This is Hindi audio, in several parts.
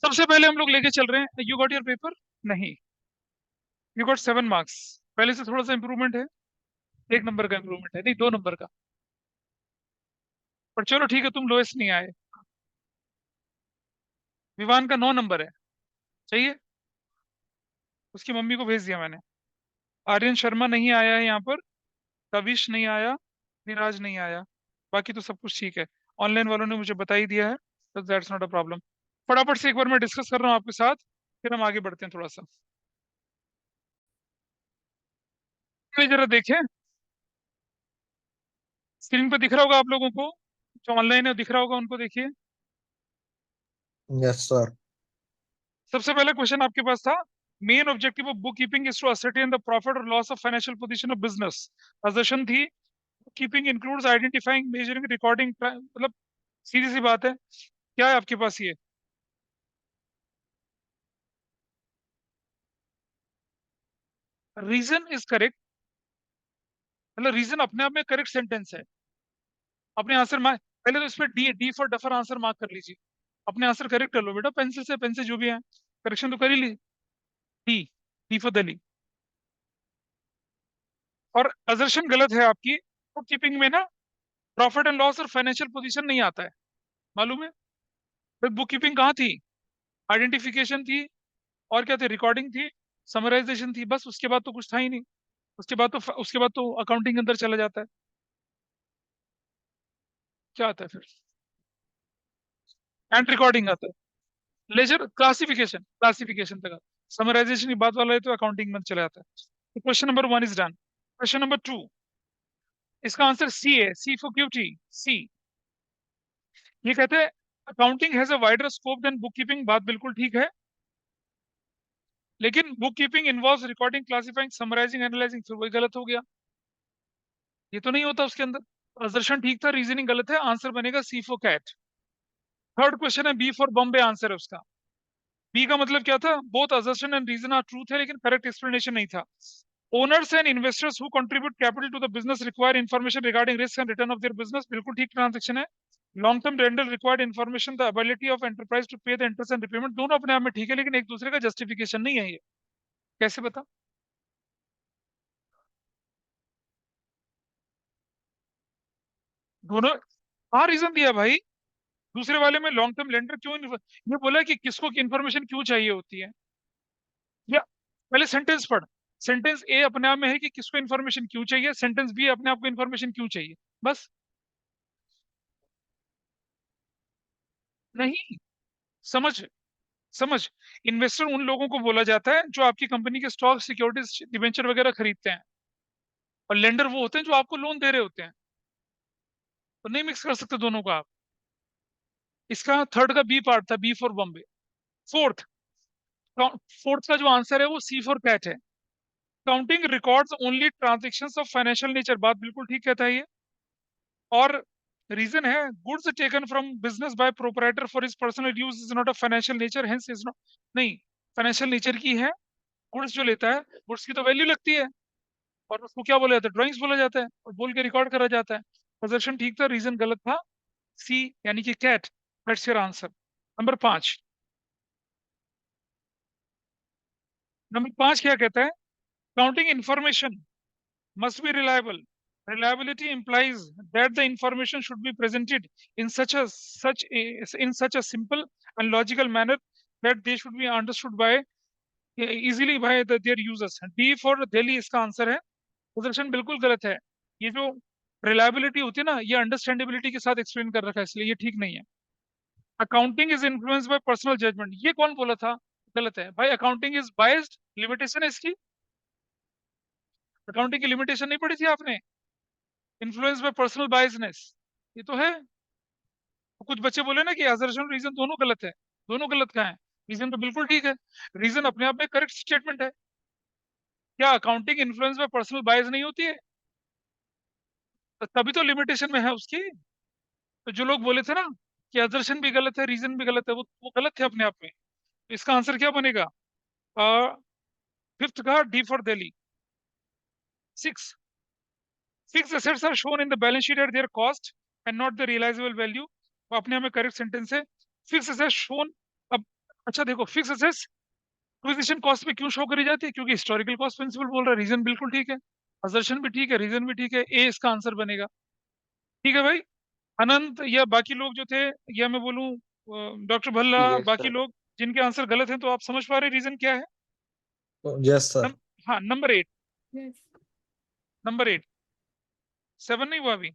सबसे पहले हम लोग लेके चल रहे हैं, यू गॉट योर पेपर? नहीं, यू गॉट 7 मार्क्स। पहले से थोड़ा सा इंप्रूवमेंट है, 1 नंबर का इंप्रूवमेंट है, नहीं 2 नंबर का। पर चलो ठीक है, तुम लोएस्ट नहीं आए। विवान का 9 नंबर है, चाहिए? उसकी मम्मी को भेज दिया मैंने। आर्यन शर्मा नहीं आया है यहाँ पर। कविश नहीं आया। निराज नहीं आया। बाकी तो सब कुछ ठीक है। ऑनलाइन वालों ने मुझे बता ही दिया है, तो दैट्स नॉट अ प्रॉब्लम। फटाफट से एक बार मैं डिस्कस कर रहा हूँ आपके साथ, फिर हम आगे बढ़ते हैं थोड़ा सा। ये जरा देखें, स्क्रीन पे दिख रहा होगा आप लोगों को, जो ऑनलाइन है दिख रहा होगा उनको देखिए। Yes sir. सबसे पहला क्वेश्चन आपके पास था, main objective of bookkeeping is to ascertain the profit और loss of financial position of business. Assertion थी, keeping includes identifying, measuring, recording, मतलब सीधी सी बात है। क्या है आपके पास ये? रीजन इज करेक्ट, मतलब रीजन अपने आप में करेक्ट सेंटेंस है। अपने आंसर मार्क, पहले तो इस पर D D for duffer answer mark कर लीजिए। अपने आंसर करेक्ट कर लो बेटा, पेंसिल से, पेन से, जो भी है करेक्शन तो कर ही ली। D, D for Delhi. और अजर्शन गलत है आपकी। बुक कीपिंग में ना प्रॉफिट एंड लॉस और फाइनेंशियल पोजीशन नहीं आता है, मालूम है? फिर बुक कीपिंग कहाँ थी? आइडेंटिफिकेशन थी, और क्या थे? रिकॉर्डिंग थी, समराइजेशन थी, बस। उसके बाद तो कुछ था ही नहीं। उसके बाद तो अकाउंटिंग के अंदर चला जाता है। क्या आता है फिर? एंड रिकॉर्डिंग आता है। लेजर क्लासिफिकेशन, क्लासिफिकेशन तक समराइजेशन की बात वाला है तो अकाउंटिंग में चला जाता है। तो question number 1 is done. Question number 2, इसका आंसर सी है, सी फॉर क्यूटी, सी। ये कहते हैं accounting has a wider scope than book keeping, बात बिल्कुल ठीक है। लेकिन book keeping involve recording, classifying, summarising, analysing, फिर वही गलत हो गया। ये तो नहीं होता उसके अंदर। असर्शन ठीक था, रीजनिंग गलत है, आंसर बनेगा C for cat. Third question है बी फॉर बॉम्बे, आंसर है उसका। बी का मतलब क्या था? Both assertion and reason are truth है, लेकिन करेक्ट एक्सप्लेनेशन नहीं था। Owners and investors who contribute capital to the business require information regarding risk and return of their business, बिल्कुल ठीक ट्रांजेक्शन है। Long term rental required information, the ability of enterprise to pay the interest and repayment, दोनों अपने आप में ठीक है, लेकिन एक दूसरे का जस्टिफिकेशन नहीं है ये। कैसे बता? दोनों, हाँ रीजन दिया भाई। दूसरे वाले में लॉन्ग टर्म लेंडर क्यों ये बोला कि किसको इन्फॉर्मेशन क्यों चाहिए होती है, या पहले सेंटेंस पढ़। सेंटेंस ए अपने आप में है कि किसको इन्फॉर्मेशन क्यों चाहिए, सेंटेंस बी अपने आप को इन्फॉर्मेशन क्यों चाहिए, बस। नहीं, समझ, समझ। इन्वेस्टर उन लोगों को बोला जाता है जो आपकी कंपनी के स्टॉक, सिक्योरिटीज, डिवेंचर वगैरह खरीदते हैं। और लेंडर वो होते हैं जो आपको लोन दे रहे होते हैं। तो नहीं मिक्स कर सकते दोनों को आप। इसका थर्ड का बी पार्ट था, B for Bombay. Fourth, fourth का जो आंसर है वो सी फॉर कैट है। Counting records only transactions of financial nature, बात बिल्कुल ठीक कहता है ये। और रीजन है, goods taken from business by proprietor for his personal use is not a financial nature, hence is not. नहीं, फाइनेंशियल नेचर की है। गुड्स जो लेता है, गुड्स की तो वैल्यू लगती है, और उसको क्या बोला जाता है? ड्राइंग्स बोला जाता है, और बोल के रिकॉर्ड करा जाता है। पोजेशन ठीक था, रीजन गलत था। सी यानी कि cat, that's your answer. Number 5, number 5 क्या कहता है? Counting information must be reliable. Reliability implies that the information should be presented in such a simple and logical manner that they should be understood by easily by their users. D for Delhi इसका आंसर है। पोजीशन बिल्कुल गलत है। ये जो रिलायबिलिटी होती है ना, ये अंडरस्टैंडेबिलिटी के साथ एक्सप्लेन कर रखा है, इसलिए ये ठीक नहीं है। Accounting is influence by personal judgement, ये कौन बोला था? गलत है भाई। अकाउंटिंग इज बायस्ड, लिमिटेशन है इसकी। अकाउंटिंग की लिमिटेशन नहीं पढ़ी थी आपने? इन्फ्लुएंस बाय पर्सनल बायसनेस, ये तो है। तो कुछ बच्चे बोले ना कि असर्शन रीजन दोनों गलत है। दोनों गलत का है? रीजन तो बिल्कुल ठीक है। रीजन अपने आप में करेक्ट स्टेटमेंट है। क्या accounting influence by personal bias नहीं होती है? तो तभी तो लिमिटेशन में है उसकी। तो जो लोग बोले थे ना कि असर्शन भी गलत है, रीजन भी गलत है, वो गलत थे अपने आप में। तो इसका आंसर क्या बनेगा? फिफ्थ का D for Delhi. 6, fix assets are shown in the balance sheet at their cost and not the realisable value, वो अपने आप में करेक्ट सेंटेंस है। फिक्स एसेट्स शोन, अब अच्छा देखो, फिक्स असेट्स एक्विजिशन कॉस्ट में क्यों शो करी जाती है? क्योंकि हिस्टोरिकल कॉस्ट प्रिंसिपल बोल रहा है। रीजन बिल्कुल ठीक है, असर्शन भी ठीक है, रीजन भी ठीक है, ए इसका आंसर बनेगा। ठीक है भाई। अनंत या बाकी लोग जो थे, या मैं बोलूं डॉक्टर भल्ला, यस बाकी सर। लोग जिनके आंसर गलत हैं, तो आप समझ पा रहे रीजन क्या है? Yes sir. नम, हाँ, नंबर 8। नंबर 8। 7 नहीं हुआ अभी।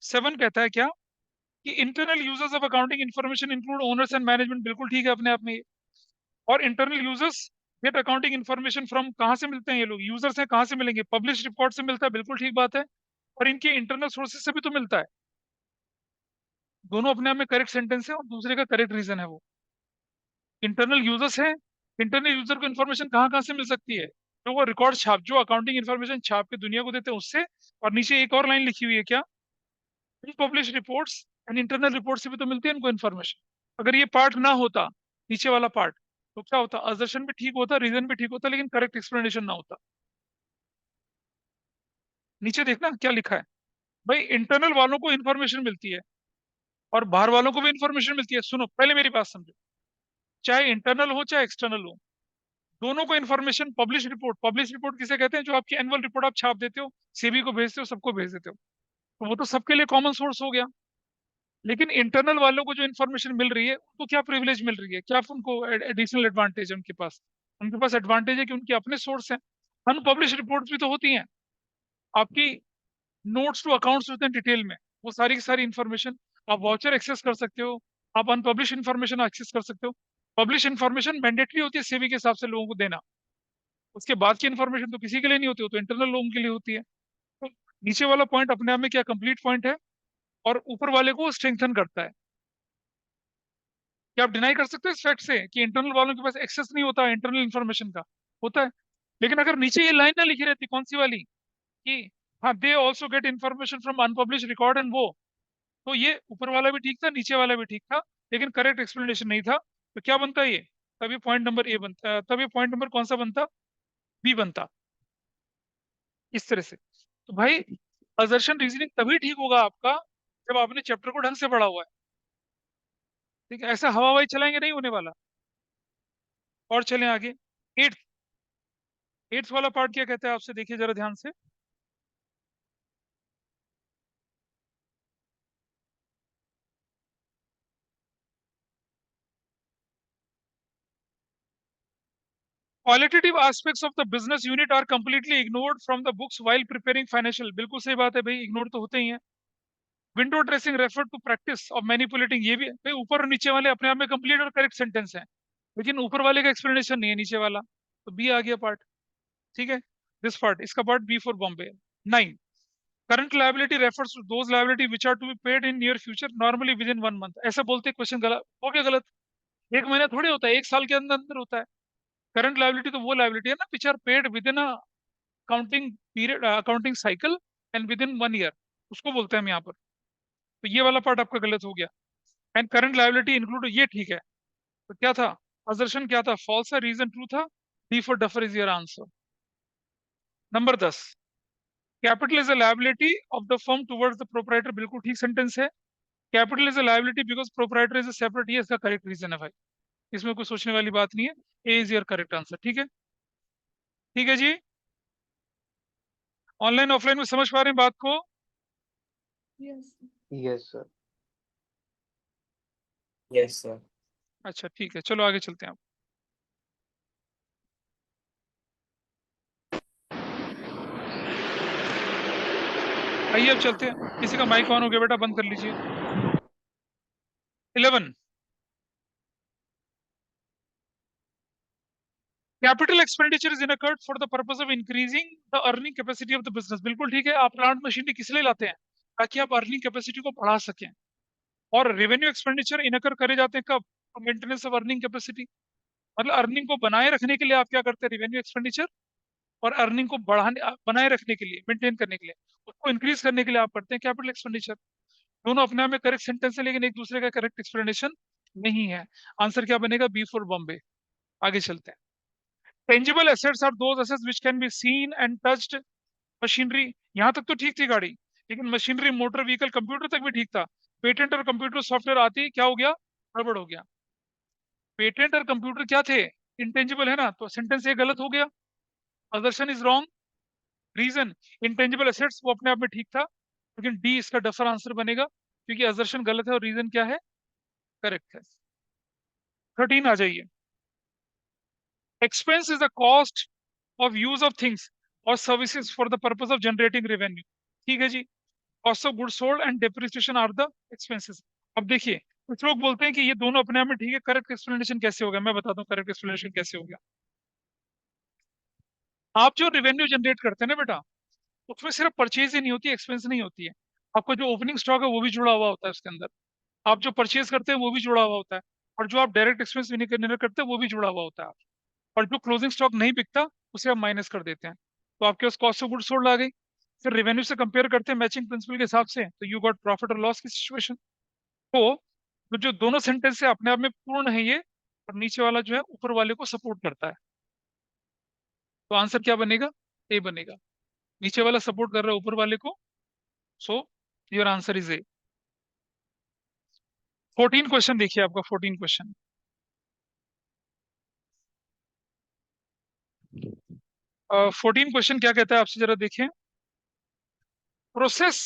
7 कहता है क्या कि internal users of accounting information include owners and management, बिल्कुल ठीक है अपने आप में ये। और internal users get accounting information from, कहाँ से मिलते हैं ये लोग? यूजर्स हैं, कहाँ से मिलेंगे? पब्लिश रिपोर्ट से मिलता है, बिल्कुल ठीक बात है। और इनके इंटरनल सोर्सेज से भी तो मिलता है। दोनों अपने आप में करेक्ट सेंटेंस है, और दूसरे का करेक्ट रीजन है वो। इंटरनल यूजर्स हैं, इंटरनल यूजर को इन्फॉर्मेशन कहाँ कहाँ से मिल सकती है? तो वो रिकॉर्ड छाप, जो अकाउंटिंग इन्फॉर्मेशन छाप के दुनिया को देते हैं उससे। और नीचे एक और लाइन लिखी हुई है क्या? Publish reports and internal report से भी तो मिलती है इनको इन्फॉर्मेशन। अगर ये पार्ट ना होता, नीचे वाला पार्ट, तो क्या होता? असर्शन भी ठीक होता, रीजन भी ठीक होता, लेकिन करेक्ट एक्सप्लेनेशन ना होता। नीचे देखना क्या लिखा है। भाई इंटरनल वालों को इन्फॉर्मेशन मिलती है, और बाहर वालों को भी इन्फॉर्मेशन मिलती है। सुनो पहले मेरी बात समझो। चाहे इंटरनल हो चाहे एक्सटर्नल हो, दोनों को इन्फॉर्मेशन, पब्लिश रिपोर्ट किसे कहते हैं? जो आपकी एनुअल रिपोर्ट आप छाप देते हो, सेबी को भेजते हो, सबको भेज देते हो, तो वो तो सबके लिए कॉमन सोर्स हो गया। लेकिन इंटरनल वालों को जो इन्फॉर्मेशन मिल रही है, उनको क्या प्रिविलेज मिल रही है? क्या उनको एडिशनल एडवांटेज है? उनके पास एडवांटेज है कि उनके अपने सोर्स हैं। अनपब्लिश रिपोर्ट्स भी तो होती हैं आपकी। नोट्स टू अकाउंट्स होते हैं डिटेल में, वो सारी की सारी इन्फॉर्मेशन। आप वाउचर एक्सेस कर सकते हो, आप अनपब्लिश इन्फॉर्मेशन एक्सेस कर सकते हो। पब्लिश इन्फॉर्मेशन मैंडेटरी होती है सेबी के हिसाब से लोगों को देना। उसके बाद की इन्फॉर्मेशन तो किसी के लिए नहीं होती, वो तो इंटरनल लोगों के लिए होती है। तो नीचे वाला पॉइंट अपने आप में क्या कंप्लीट पॉइंट है, और ऊपर वाले को स्ट्रेंथन करता है। क्या आप डिनाई कर सकते हो इस फैक्ट से कि इंटरनल वालों के पास एक्सेस नहीं होता इंटरनल इन्फॉर्मेशन का? होता है। लेकिन अगर नीचे ये लाइन ना लिखी रहती, कौन सी वाली, कि हाँ they also get information from unpublish record and वो, तो ये ऊपर वाला भी ठीक था, नीचे वाला भी ठीक था, लेकिन करेक्ट एक्सप्लेनेशन नहीं था। तो क्या बनता है ये? तभी पॉइंट नंबर ए बनता, तभी पॉइंट नंबर कौन सा बनता? बी बनता। इस तरह से। तो भाई असर्शन रीजनिंग तभी ठीक होगा आपका, जब आपने चैप्टर को ढंग से पढ़ा हुआ है। ठीक है, ऐसा हवा हवाई चलाएंगे नहीं होने वाला। और चलें आगे। एट्थ। एट्थ वाला पार्ट क्या कहता है आपसे, देखिए जरा ध्यान से। Qualitative aspects of the business unit are completely ignored from the books while preparing financial, बिल्कुल सही बात है भाई, इग्नोर तो होते ही हैं। Window dressing refer to practice of manipulating, ये भी भाई ऊपर और नीचे वाले अपने आप में कंप्लीट और करेक्ट सेंटेंस है, लेकिन ऊपर वाले का एक्सप्लेनेशन नहीं है नीचे वाला। तो बी आ गया पार्ट। ठीक है, दिस पार्ट, इसका part B for Bombay. 9। Current liability refers to those liability which are to be paid in near future normally within 1 month, ऐसा बोलते क्वेश्चन गलत हो गया, गलत। एक महीना थोड़ी होता है, एक साल के अंदर अंदर होता है। करंट लायबिलिटी तो वो लायबिलिटी है ना which are paid within accounting period, accounting cycle, and within 1 year, उसको बोलते हैं हम यहाँ पर। तो ये वाला पार्ट आपका गलत हो गया। एंड करंट लायबिलिटी इंक्लूड, ये ठीक है। तो क्या था? असर्शन क्या था? फॉल्स है, रीजन ट्रू था। D for duffer is your answer. Number 10। Capital is a liability of the firm towards the proprietor, बिल्कुल ठीक सेंटेंस है। Capital is a liability because proprietor is a separate, ये इसका करेक्ट रीजन है भाई। इसमें कोई सोचने वाली बात नहीं है, ए इज योर करेक्ट आंसर। ठीक है। ठीक है जी। ऑनलाइन ऑफलाइन में समझ पा रहे हैं बात को? Yes sir. Yes sir. अच्छा ठीक है, चलो आगे चलते हैं आप। आइए अब चलते हैं। किसी का माइक ऑन हो गया बेटा, बंद कर लीजिए। 11। Capital expenditure is incurred for the purpose of increasing the earning capacity of the business, बिल्कुल ठीक है। आप प्लांट मशीनरी किस लिए लाते हैं? ताकि आप अर्निंग कैपेसिटी को बढ़ा सकें। और रेवेन्यू एक्सपेंडिचर इनकर करे जाते हैं कब? Maintenance of earning capacity. मतलब अर्निंग को बनाए रखने के लिए आप क्या करते हैं? Revenue expenditure. और अर्निंग को बढ़ाने, बनाए रखने के लिए, मेंटेन करने के लिए, उसको इंक्रीज करने के लिए आप करते हैं कैपिटल एक्सपेंडिचर। दोनों अपने आप में करेक्ट सेंटेंस है, लेकिन एक दूसरे का करेक्ट एक्सप्लेनेशन नहीं है। आंसर क्या बनेगा? B for Bombay. आगे चलते हैं। Tangible assets are those assets which can be seen and touched machinery, यहां तक तो ठीक थी गाड़ी। लेकिन मशीनरी, मोटर व्हीकल, कंप्यूटर तक भी ठीक था। पेटेंट और कंप्यूटर सॉफ्टवेयर आते ही क्या हो गया, गड़बड़ हो गया। पेटेंट और कंप्यूटर क्या थे, इंटेंजिबल है ना, तो सेंटेंस ये गलत हो गया। Assertion is wrong. Reason, intangible assets, वो अपने आप में ठीक था, लेकिन डी इसका डफर आंसर बनेगा, क्योंकि असर्शन गलत है और रीजन क्या है, करेक्ट है। 13 आ जाइए। Expense is the cost of use of things और services for the purpose of generating revenue. ठीक है जी। Cost of goods sold and depreciation are the expenses. अब देखिए, कुछ लोग बोलते हैं कि ये दोनों अपने आप में ठीक है, करेक्ट एक्सप्लेनेशन कैसे होगा, मैं बताता हूँ करेक्ट एक्सप्लेनेशन कैसे होगा। आप जो रेवेन्यू जनरेट करते हैं ना बेटा, उसमें सिर्फ परचेज ही नहीं होती, एक्सपेंस नहीं होती है। आपका जो ओपनिंग स्टॉक है वो भी जुड़ा हुआ होता है उसके अंदर। आप जो परचेज करते हैं वो भी जुड़ा हुआ होता है। और जो आप डायरेक्ट एक्सपेंस जनरेट करते हैं वो भी जुड़ा हुआ होता है। और जो क्लोजिंग स्टॉक नहीं बिकता उसे आप माइनस कर देते हैं, तो आपके पास कॉस्ट ऑफ गुड्स सोल्ड आ गई। फिर रेवेन्यू से कंपेयर करते हैं मैचिंग प्रिंसिपल के हिसाब से, तो यू गॉट प्रॉफिट और लॉस की सिचुएशन। तो जो दोनों सेंटेंस है अपने आप में पूर्ण है ये, और नीचे वाला जो है ऊपर वाले को सपोर्ट करता है। तो आंसर क्या बनेगा, ए बनेगा। नीचे वाला सपोर्ट कर रहा है ऊपर वाले को, so your answer is a. 14 question देखिए आपका, 14 क्वेश्चन। 14 क्वेश्चन क्या कहता है आपसे, जरा देखें। Process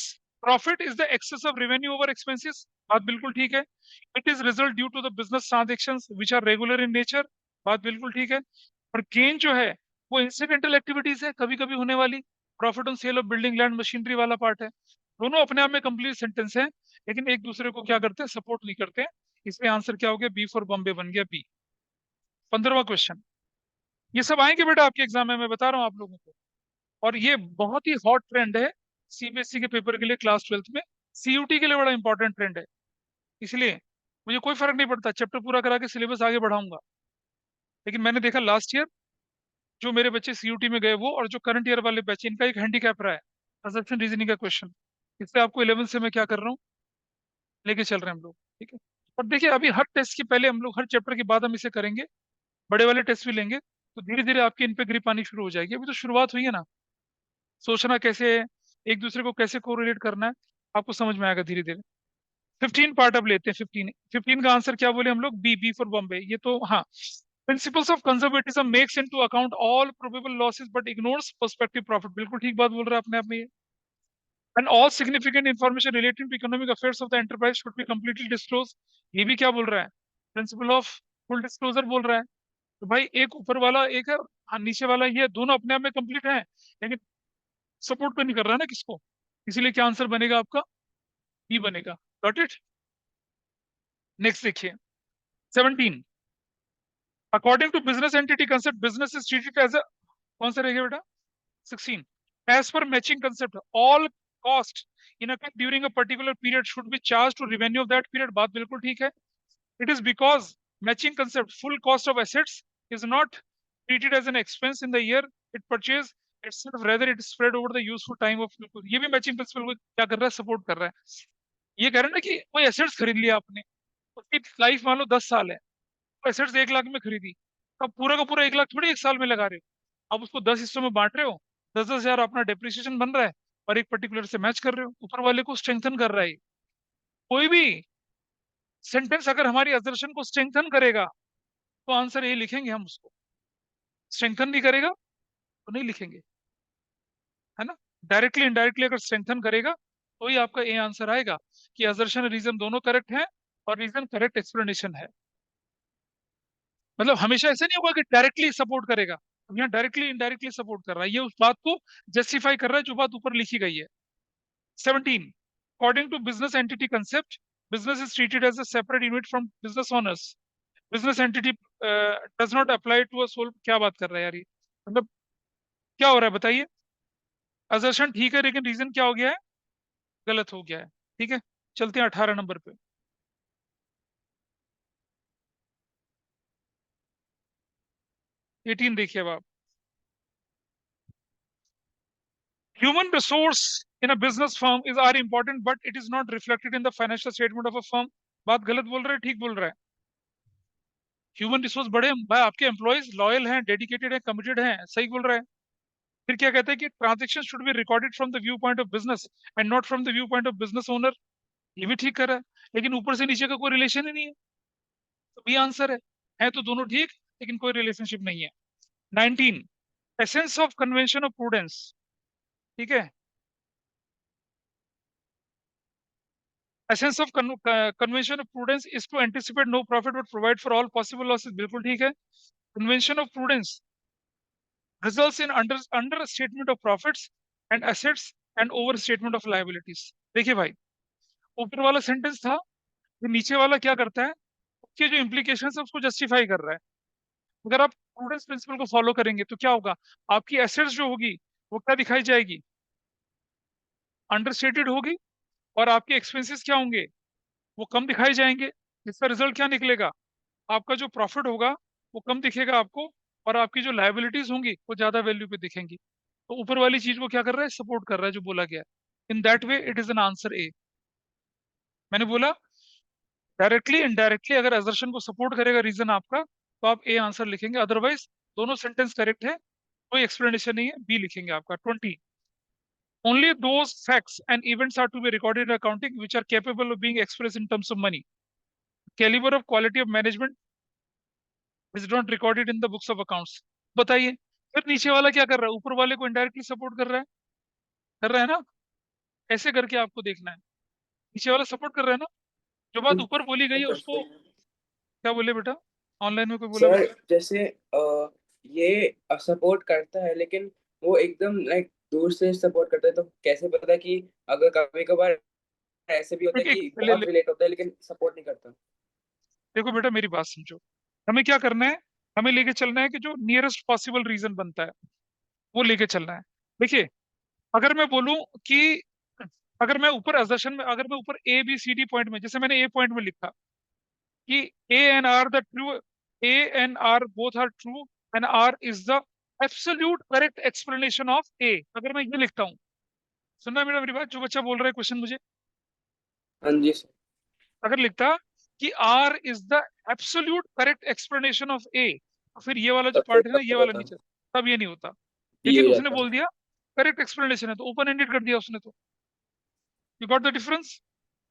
profit is the excess of revenue over expenses, बात बिल्कुल ठीक है। It is result due to the business transactions which are regular in nature, बात बिल्कुल ठीक है। और गेन जो है वो इंसिडेंटल एक्टिविटीज है, कभी कभी होने वाली। Profit on sale of building land machinery वाला पार्ट है। दोनों अपने आप में कंप्लीट सेंटेंस है, लेकिन एक दूसरे को क्या करते हैं, सपोर्ट नहीं करते हैं। इसमें आंसर क्या हो गया, बी फॉर बॉम्बे बन गया, बी। 15वां क्वेश्चन। ये सब आएंगे बेटा आपके एग्जाम में, मैं बता रहा हूँ आप लोगों को। और ये बहुत ही हॉट ट्रेंड है सीबीएसई के पेपर के लिए, क्लास 12th में। सीयूटी के लिए बड़ा इंपॉर्टेंट ट्रेंड है। इसलिए मुझे कोई फर्क नहीं पड़ता, चैप्टर पूरा करा के सिलेबस आगे बढ़ाऊंगा। लेकिन मैंने देखा लास्ट ईयर जो मेरे बच्चे सीयूटी में गए वो, और जो करंट ईयर वाले बच्चे, इनका एक हैंडीकैप रहा है, असम्पशन रीजनिंग का क्वेश्चन। इससे आपको 11 से मैं क्या कर रहा हूँ, लेके चल रहे हैं हम लोग, ठीक है। और देखिए, अभी हर टेस्ट के पहले हम लोग, हर चैप्टर के बाद हम इसे करेंगे, बड़े वाले टेस्ट भी लेंगे, तो धीरे धीरे आपकी इन पे ग्रिप आनी शुरू हो जाएगी। अभी तो शुरुआत हुई है ना, सोचना कैसे है, एक दूसरे को कैसे कोरिलेट करना है, आपको समझ में आएगा धीरे धीरे। 15 पार्ट अब लेते हैं। 15 का आंसर क्या बोले हम लोग, बी, बी फॉर बॉम्बे। ये तो हाँ। Principles of conservatism makes into account all probable losses but ignores perspective profit, बिल्कुल ठीक बात बोल रहा है अपने आप में ये। And all significant information relating to economic affairs of the enterprise should be completely disclose, ये भी क्या बोल रहा है, प्रिंसिपल ऑफ फुल डिस्क्लोजर बोल रहा है। तो भाई एक ऊपर वाला एक है, हाँ नीचे वाला, ये दोनों अपने आप में कंप्लीट है, लेकिन सपोर्ट तो नहीं कर रहा है ना किसको। इसीलिए क्या आंसर बनेगा आपका, बी बनेगा। Got it. नेक्स्ट देखिए। 17, according to business entity concept business is treated as a, कौन सा रहेगा बेटा, 16, as per matching concept all cost in during a particular period should be charge to revenue of that period, बात बिल्कुल ठीक है। It is because matching concept full cost of assets is not treated as an expense in the year it purchase itself, rather it is spread over the useful time of, ये भी मैचिंग प्रिंसिपल को क्या कर रहा है, सपोर्ट कर रहा है। ये कह रहे हैं ना कि कोई एसेट्स खरीद लिया आपने, उसकी लाइफ मान लो 10 साल है, तो एसेट्स 1 लाख में खरीदी, तो अब पूरा का पूरा 1 लाख थोड़ी 1 साल में लगा रहे हो, अब उसको 10 हिस्सों में बांट रहे हो, 10-10 हजार अपना डेप्रिसिएशन बन रहा है, और एक पर्टिकुलर से मैच कर रहे हो, ऊपर वाले को स्ट्रेंथन कर रहा है। कोई भी सेंटेंस अगर हमारी असर्शन को स्ट्रेंथन करेगा, तो आंसर ये लिखेंगे हम उसको। स्ट्रेंथन नहीं करेगा तो नहीं लिखेंगे, है ना। डायरेक्टली इनडायरेक्टली अगर स्ट्रेंथन करेगा तो ही आपका ए आंसर आएगा, कि असर्शन रीजन दोनों करेक्ट है, और रीजन करेक्ट एक्सप्लेनेशन है। मतलब हमेशा ऐसा नहीं होगा कि डायरेक्टली सपोर्ट करेगा, अब यहाँ डायरेक्टली इनडायरेक्टली सपोर्ट कर रहा है, ये उस बात को जस्टिफाई कर रहा है जो बात ऊपर लिखी गई है। 17, according to business entity concept business is treated as a separate unit from business owners, business entity does not apply to a sole, क्या बात कर रहा है यार ये, मतलब क्या हो रहा है बताइए। असर्शन ठीक है, लेकिन रीजन क्या हो गया है, गलत हो गया है। ठीक है, चलते हैं 18 नंबर पे। 18 देखिए अब आप। Human resource in a business firm is are important, but it is not reflected in the financial statement of a firm, बात गलत बोल रहा है, ठीक बोल रहा है। ह्यूमन रिसोर्स बड़े भाई आपके एम्प्लॉयज लॉयल हैं, डेडिकेटेड हैं, कमिटेड हैं, सही बोल रहा है। फिर क्या कहते हैं कि transaction should be recorded from the view point of business and not from the view point of business owner. ये भी ठीक कर रहा है, लेकिन ऊपर से नीचे का कोई रिलेशन ही नहीं है, तो बी आंसर है तो दोनों ठीक, लेकिन कोई रिलेशनशिप नहीं है। 19, essence of convention of prudence. ठीक है, essence of convention of prudence is to anticipate no profit but provide for all possible losses. बिल्कुल ठीक है। Convention of prudence results in understatement of profits and assets and overstatement of liabilities। देखिए भाई, ऊपर वाला सेंटेंस था, ये नीचे वाला क्या करता है, उसके जो इम्प्लीकेशन है उसको जस्टिफाई कर रहा है। अगर आप प्रूडेंस प्रिंसिपल को फॉलो करेंगे तो क्या होगा, आपकी एसेट्स जो होगी वो क्या दिखाई जाएगी, अंडरस्टेटेड होगी, और आपके एक्सपेंसेस क्या होंगे, वो कम दिखाई जाएंगे। इसका रिजल्ट क्या निकलेगा, आपका जो प्रॉफिट होगा वो कम दिखेगा आपको, और आपकी जो लायबिलिटीज होंगी वो ज्यादा वैल्यू पे दिखेंगी। तो ऊपर वाली चीज को क्या कर रहा है, सपोर्ट कर रहा है जो बोला गया है। In that way it is an answer A. मैंने बोला डायरेक्टली इनडायरेक्टली अगर असर्शन को सपोर्ट करेगा रीजन आपका, तो आप ए आंसर लिखेंगे, अदरवाइज दोनों सेंटेंस करेक्ट है, कोई एक्सप्लेनेशन नहीं है, बी लिखेंगे आपका। 20, only those facts and events are to be recorded in accounting which are capable of being express in terms of money. Calibre of quality of management is not recorded in the books of accounts. बताइए, फिर नीचे वाला क्या कर रहा है, ऊपर वाले को इनडायरेक्टली सपोर्ट कर रहा है, कर रहा है ना, ऐसे करके आपको देखना है। नीचे वाला सपोर्ट कर रहा है ना, जो बात ऊपर बोली गई है उसको। क्या बोले बेटा, ऑनलाइन में कोई बोला सर बच्चा। जैसे ये सपोर्ट करता है, लेकिन वो एकदम लाइक दूर से सपोर्ट करता है, तो कैसे पता कि अगर कभी कभार ऐसे भी होता है एक कि ले, बहुत रिलेट होता है लेकिन सपोर्ट नहीं करता। देखो बेटा मेरी बात समझो, हमें क्या करना है, हमें लेके चलना है कि जो नियरेस्ट पॉसिबल रीजन बनता है वो लेके चलना है। देखिए, अगर मैं बोलूं कि अगर मैं ऊपर assertion में, अगर मैं ऊपर A B C D point में, जैसे मैंने ए पॉइंट में लिखा कि A and R are true, A and R both are true and R is the absolute correct explanation of A, अगर मैं ये लिखता हूँ, सुनना मेरा मेरी बात, जो बच्चा बोल रहा है क्वेश्चन मुझे, हाँ जी सर। अगर लिखता कि R is the absolute correct explanation of A, तो फिर ये वाला जो तब फिर पार्ट है ना, तब ये होता वाला था, नीचे, तब ये नहीं होता। बी लेकिन हो उसने जाता। बोल दिया करेक्ट एक्सप्लेनेशन है, तो ओपन एंडेड कर दिया उसने, तो यू गॉट द डिफरेंस।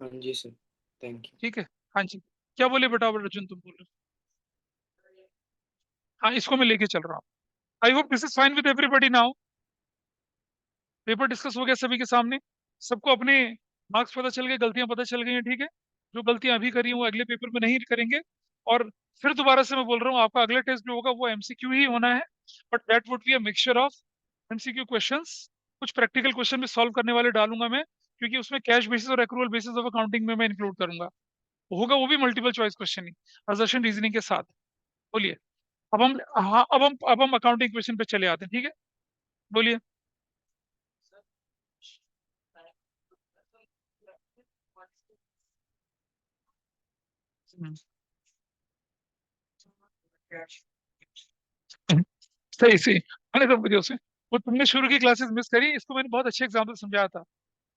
हाँ जी सर, थैंक यू। ठीक है। हाँ जी, क्या बोले बेटा अर्जुन, तुम बोल रहे हो। हाँ, इसको मैं लेके चल रहा हूँ। I hope this is fine with everybody now. Paper discuss हो गया सभी के सामने, सबको अपने मार्क्स पता चल गए, गलतियां पता चल गई हैं। ठीक है, जो गलतियां अभी करी हैं वो अगले पेपर में नहीं करेंगे। और फिर दोबारा से मैं बोल रहा हूँ, आपका अगला टेस्ट जो होगा वो एमसीक्यू ही होना है, but that would be a mixture of MCQ questions, कुछ प्रैक्टिकल क्वेश्चन भी सॉल्व करने वाले डालूंगा मैं, क्योंकि उसमें कैश बेसिस और एक्रूअल बेसिस ऑफ अकाउंटिंग में मैं इंक्लूड करूंगा। होगा वो भी मल्टीपल चॉइस क्वेश्चन ही, असर्शन रीजनिंग के साथ। बोलिए, अब हम, हाँ अब हम अकाउंटिंग क्वेश्चन पे चले आते हैं। ठीक है, बोलिए। हम्म, सही सही, मैंने सब वजह से, वो तुमने शुरू की क्लासेस मिस करी, इसको मैंने बहुत अच्छे एग्जाम्पल समझाया था,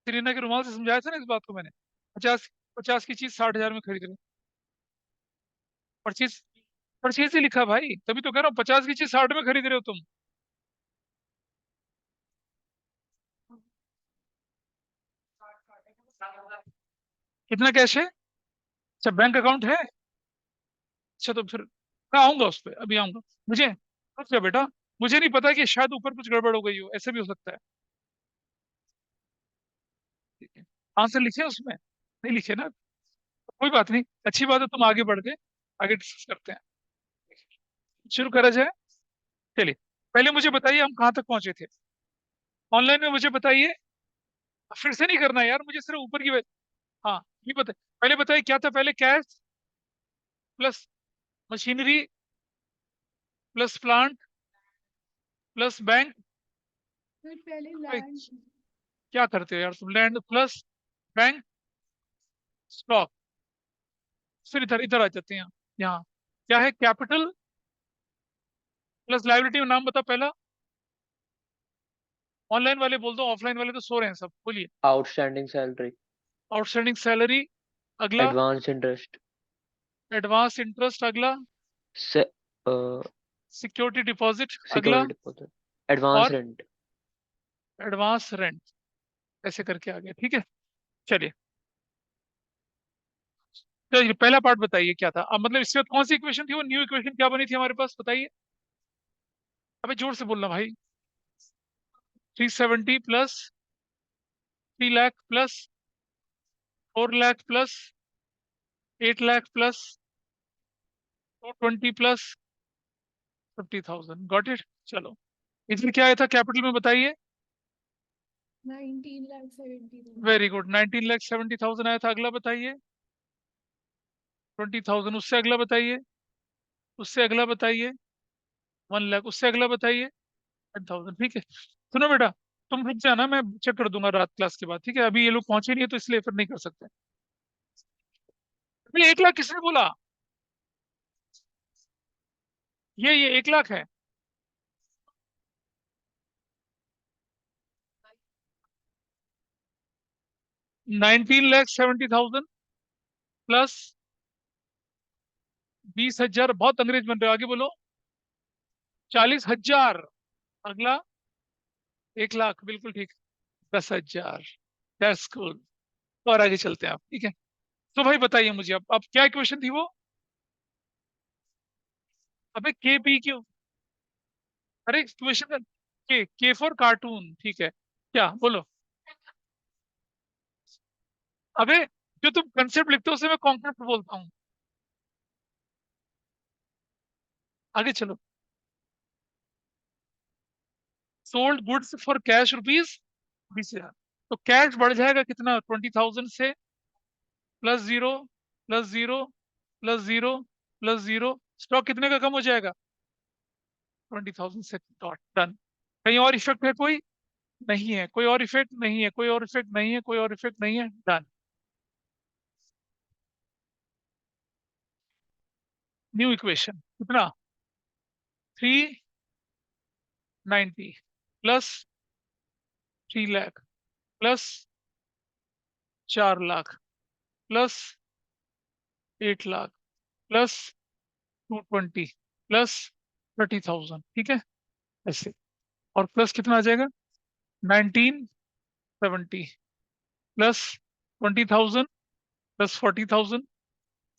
करीना के रुमाल से समझाया था ना इस बात को मैंने। 50, 50 की चीज 60,000 में खरीद लो। परचेज, परचेज ही लिखा भाई, तभी तो कह रहा हूँ 50 की चीज 60 में खरीद रहे हो तुम। कितना कैश है, अच्छा बैंक अकाउंट है, अच्छा तो फिर मैं आऊंगा उस पर, अभी आऊंगा। मुझे, रुक जा बेटा, मुझे नहीं पता कि शायद ऊपर कुछ गड़बड़ हो गई हो, ऐसे भी हो सकता है। ठीक है, आंसर लिखे उसमें, नहीं लिखे ना, कोई बात नहीं, अच्छी बात है, तुम आगे बढ़ गए, आगे डिस्कस करते हैं। शुरू करा जाए, चलिए। पहले मुझे बताइए हम कहाँ तक पहुंचे थे ऑनलाइन में, मुझे बताइए। फिर से नहीं करना है यार, मुझे सिर्फ ऊपर की हाँ, ये बता, पहले बताइए क्या था, पहले cash plus machinery plus plant plus bank. फिर पहले भाई लैंड। क्या करते हो यार तुम, लैंड प्लस बैंक स्टॉक। फिर इधर इधर आ जाते हैं यहाँ, यहाँ क्या है, कैपिटल प्लस लाइबिलिटी, नाम बता पहला। ऑनलाइन वाले बोल दो, ऑफलाइन वाले तो सो रहे हैं सब, बोलिए। आउटस्टैंडिंग सैलरी, आउटस्टैंडिंग सैलरी, अगला एडवांस इंटरेस्ट, एडवांस इंटरेस्ट, अगला सिक्योरिटी डिपॉजिट, अगला सिक्योरिटी डिपॉजिट, एडवांस और रेंट, एडवांस रेंट, ऐसे करके आ गया। ठीक है, चलिए। चलिए पहला पार्ट बताइए क्या था। अब मतलब इसके बाद कौन सी इक्वेशन थी, वो न्यू इक्वेशन क्या बनी थी हमारे पास, बताइए। अबे जोर से बोलना भाई। 370 plus 3 lakh plus 4 lakh plus 8 lakh plus 220 plus 50,000। Got it. चलो, इधर क्या आया था कैपिटल में, बताइए। 19,70,000। वेरी गुड, 19,70,000 आया था। अगला बताइए। 20,000। उससे अगला बताइए। उससे अगला बताइए। 1 लाख। उससे अगला बताइए। 10,000। ठीक है, सुनो बेटा, तुम रुक जाना, मैं चेक कर दूंगा रात क्लास के बाद। ठीक है, अभी ये लोग पहुंचे नहीं है तो इसलिए फिर नहीं कर सकते। अभी 1 लाख किसने बोला? ये 1 लाख है। 19,70,000 प्लस 20,000। बहुत अंग्रेज बन रहे हो, आगे बोलो। 40,000। अगला 1 लाख, बिल्कुल ठीक। 10,000। That's good. और आगे चलते हैं आप, ठीक है। तो भाई बताइए मुझे, अब क्या इक्वेशन थी वो? अबे के पी क्यू, अरे इक्वेशन के फॉर कार्टून, ठीक है। क्या बोलो? अबे जो तुम कंसेप्ट लिखते हो उसे मैं कॉन्सेप्ट बोलता हूँ। आगे चलो। Sold goods for cash rupees 20,000। तो कैश बढ़ जाएगा कितना? 20,000 से plus zero plus zero plus zero plus zero. Stock कितने का कम हो जाएगा? 20,000 से। Dot, done. कहीं और इफेक्ट है कोई? नहीं है। कोई और इफेक्ट नहीं है। कोई और इफेक्ट नहीं है। कोई और इफेक्ट नहीं है। डन। न्यू इक्वेशन कितना? 390 plus 3 lakh plus 4 lakh plus 8 lakh plus 220 plus 30,000। ठीक है, ऐसे। और प्लस कितना आ जाएगा? 1970 plus 20,000 plus 40,000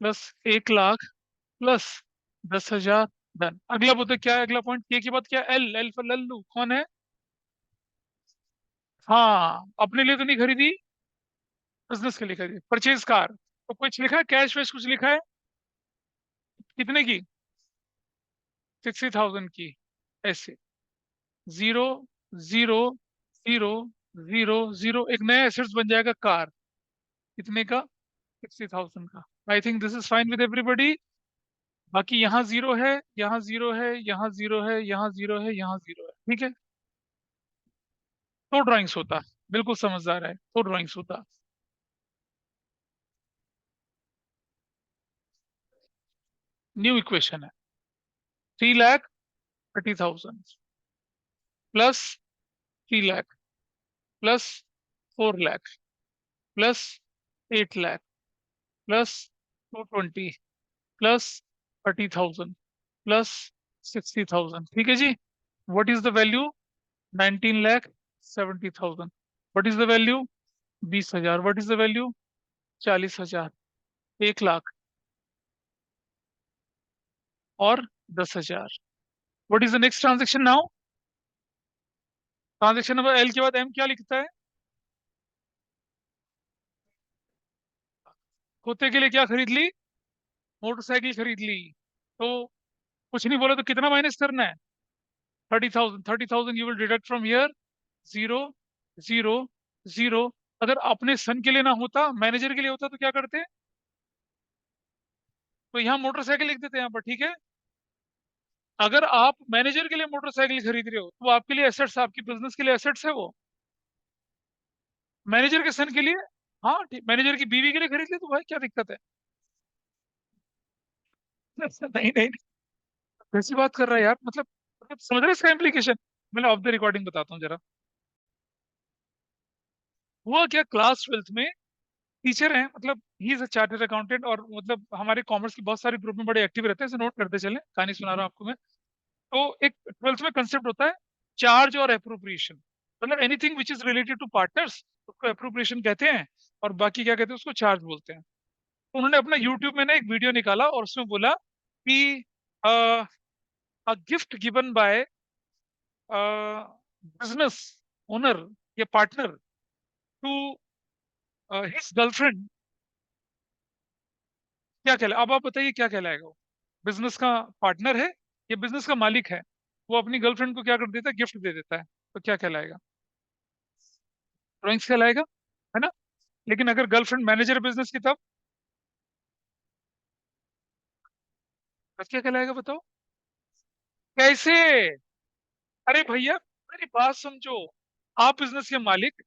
plus 1 lakh plus 10,000। Done. अगला बोलते क्या है? अगला पॉइंट के बाद क्या? एल। L for Lallu. कौन है? हाँ, अपने लिए तो नहीं खरीदी, बिजनेस के लिए खरीदी। Purchase car. तो कुछ लिखा है? कैश वैश कुछ लिखा है? कितने की? 60,000 की। ऐसे। Zero zero zero zero zero, एक नया एसेट्स बन जाएगा, कार। कितने का? 60,000 का। I think this is fine with everybody. बाकी यहाँ जीरो है, यहाँ जीरो है, यहाँ जीरो है, यहाँ जीरो है, यहाँ जीरो है। ठीक है, तो ड्राइंग्स होता। बिल्कुल समझदार है, तो ड्राइंग्स होता। न्यू इक्वेशन है। 3,30,000 plus 3 lakh plus 4 lakh plus 8 lakh plus 220 plus 30,000 plus 60,000। ठीक है जी। What is the value? 19,70,000। What is the value? 20,000। What is the value? 40,000। 1 lakh और 10,000। What is the next transaction now? Transaction number L के बाद एम क्या लिखता है? कुत्ते के लिए क्या खरीद ली? मोटरसाइकिल खरीद ली। तो कुछ नहीं बोला तो कितना माइनस करना है? 30,000। 30,000 you will deduct from here. Zero zero zero. अगर अपने सन के लिए ना होता, मैनेजर के लिए होता तो क्या करते? तो यहाँ मोटरसाइकिल लिख देते हैं यहाँ पर। ठीक है, अगर आप मैनेजर के लिए मोटरसाइकिल खरीद रहे हो तो वो आपके लिए एसेट्स, आपकी बिजनेस के लिए एसेट्स है वो। मैनेजर के सन के लिए, हाँ ठीक, मैनेजर की बीवी के लिए खरीद ले तो भाई क्या दिक्कत है? नहीं नहीं, कैसी बात कर रहा है यार, मतलब समझ रहे हैं इसका इम्प्लीकेशन? मैंने ऑफ द रिकॉर्डिंग बताता हूँ जरा। हुआ क्या, क्लास 12th में टीचर हैं, मतलब he is a chartered accountant, और मतलब हमारे कॉमर्स के बहुत सारे ग्रुप में बड़े एक्टिव रहते हैं, इसे नोट करते चले, कहानी सुना रहा हूँ आपको मैं। तो एक 12th में कंसेप्ट होता है चार्ज और अप्रोप्रिएशन। मतलब anything which is related to partners उसको अप्रोप्रिएशन कहते हैं, और बाकी क्या कहते हैं उसको चार्ज बोलते हैं। तो उन्होंने अपना यूट्यूब में ना एक वीडियो निकाला और उसमें बोला कि a gift given by business owner या पार्टनर टू हिज गर्लफ्रेंड क्या कहला, अब आप बताइए क्या कहलाएगा वो? बिजनेस का पार्टनर है या बिजनेस का मालिक है, वो अपनी गर्लफ्रेंड को क्या कर देता है, गिफ्ट दे देता है, तो क्या कहलाएगा? ड्राइंग्स कहलाएगा, है ना? लेकिन अगर गर्लफ्रेंड मैनेजर बिजनेस की तब क्या कहलाएगा बताओ? कैसे? अरे भैया मेरी बात समझो, आप बिजनेस के मालिक,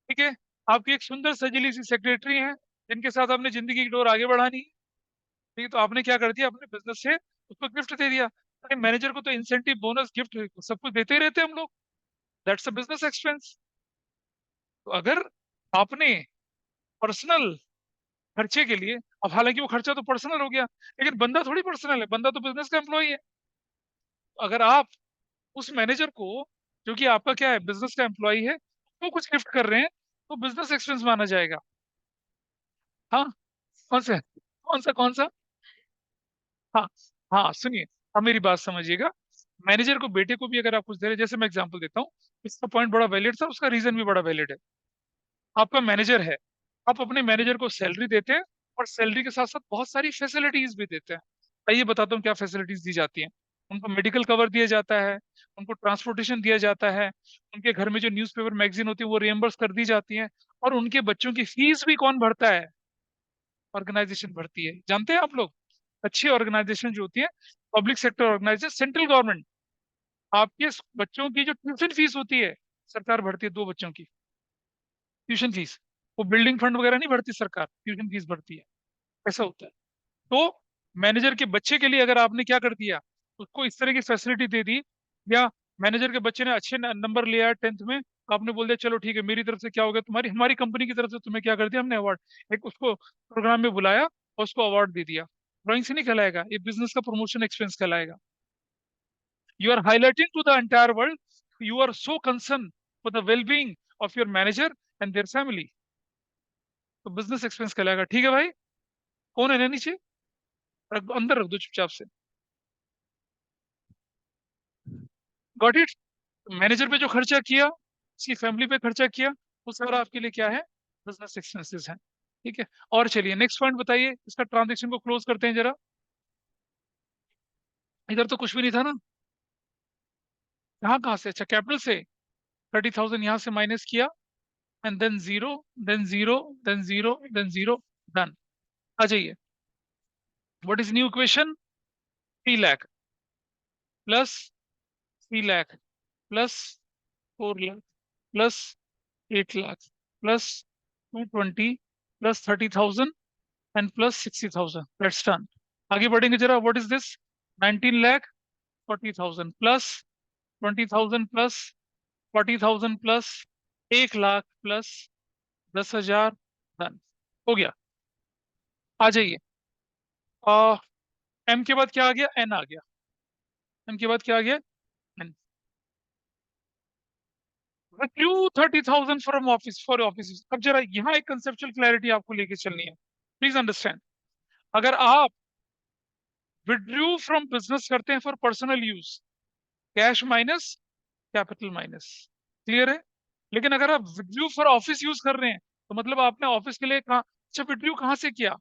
ठीक है, आपकी एक सुंदर सजीली सी सेक्रेटरी है जिनके साथ आपने जिंदगी की डोर आगे बढ़ानी है, ठीक है, तो आपने क्या कर दिया, अपने बिजनेस से उसको गिफ्ट दे दिया। अरे मैनेजर को तो इंसेंटिव बोनस गिफ्ट सब कुछ देते ही रहते हैं हम लोग, दैट्स अ बिजनेस एक्सपेंस। तो अगर आपने पर्सनल खर्चे के लिए, अब हालांकि वो खर्चा तो पर्सनल हो गया, लेकिन बंदा थोड़ी पर्सनल है, बंदा तो बिजनेस का एम्प्लॉय है। तो अगर आप उस मैनेजर को, जो कि आपका क्या है, बिजनेस का एम्प्लॉय है, वो कुछ गिफ्ट कर रहे हैं, तो बिजनेस एक्सपेंस माना जाएगा। हाँ, कौन सा कौन सा? हाँ, हाँ सुनिए, अब मेरी बात समझिएगा। मैनेजर को, बेटे को भी अगर आप कुछ दे रहे हैं, जैसे मैं एग्जांपल देता हूँ, इसका पॉइंट बड़ा वैलिड था, उसका रीजन भी बड़ा वैलिड है। आपका मैनेजर है, आप अपने मैनेजर को सैलरी देते हैं, और सैलरी के साथ साथ बहुत सारी फैसिलिटीज भी देते हैं। आइए बताता हूँ क्या फैसिलिटीज दी जाती हैं। उनको मेडिकल कवर दिया जाता है, उनको ट्रांसपोर्टेशन दिया जाता है, उनके घर में जो न्यूज़पेपर मैगजीन होती है वो रिएम्बर्स कर दी जाती है, और उनके बच्चों की फीस भी कौन भरता है? ऑर्गेनाइजेशन भरती है। जानते हैं आप लोग, अच्छी ऑर्गेनाइजेशन जो होती है, public sector organisation, central government, आपके बच्चों की जो ट्यूशन फीस होती है, सरकार भरती है, 2 बच्चों की ट्यूशन फीस। वो बिल्डिंग फंड वगैरह नहीं भरती सरकार, ट्यूशन फीस भरती है। ऐसा होता है। तो मैनेजर के बच्चे के लिए अगर आपने क्या कर दिया, उसको इस तरह की फैसिलिटी दे दी, या मैनेजर के बच्चे ने अच्छे नंबर लिया 10th में, आपने बोल दिया चलो ठीक है, मेरी तरफ से क्या हो गया, तुम्हारी हमारी कंपनी की तरफ से तुम्हें क्या कर दिया हमने, अवार्ड, एक उसको प्रोग्राम में बुलाया और उसको अवार्ड दे दिया, ड्राइंग से नहीं कहलाएगा, ये बिजनेस का प्रमोशन एक्सपेंस कहलाएगा। You are highlighting to the entire world, you are so concerned for the well-being of your manager and their family, तो बिजनेस एक्सपेंस कहलाएगा। ठीक है भाई, कौन है ना नीचे, अंदर रख दो चुपचाप से। Got it? मैनेजर पे जो खर्चा किया, उसकी फैमिली पे खर्चा किया, वो सारा आपके लिए क्या है, बिजनेस एक्सपेंसेस है। ठीक है, और चलिए नेक्स्ट पॉइंट बताइए, इसका ट्रांजेक्शन को क्लोज करते हैं जरा। इधर तो कुछ भी नहीं था ना, यहाँ कहाँ से, अच्छा कैपिटल से 30,000 यहाँ से माइनस किया, and then zero, then zero, then zero, then zero, done. आ जाइए, what is new equation? 3 lakh plus 3 lakh plus 4 lakh plus 8 lakh plus 220 plus 30,000 and plus 60,000, let's done. आगे बढ़ेंगे जरा, what is this? 19,40,000 plus 20,000 plus 40,000 plus 1 lakh plus 10,000, done. हो गया। आ जाइए, एम के बाद क्या आ गया, एन आ गया। एम के बाद क्या आ गया, N. Withdrew 30,000 from office for office. अब जरा यहाँ एक कंसेप्चुअल क्लैरिटी आपको लेके चलनी है, प्लीज अंडरस्टैंड। अगर आप विड्रू फ्रॉम बिजनेस करते हैं for personal use, cash minus capital minus, clear है? लेकिन अगर आप विड्रू फॉर ऑफिस यूज कर रहे हैं, तो मतलब आपने ऑफिस के लिए कहा, अच्छा विड्रू कहाँ से किया?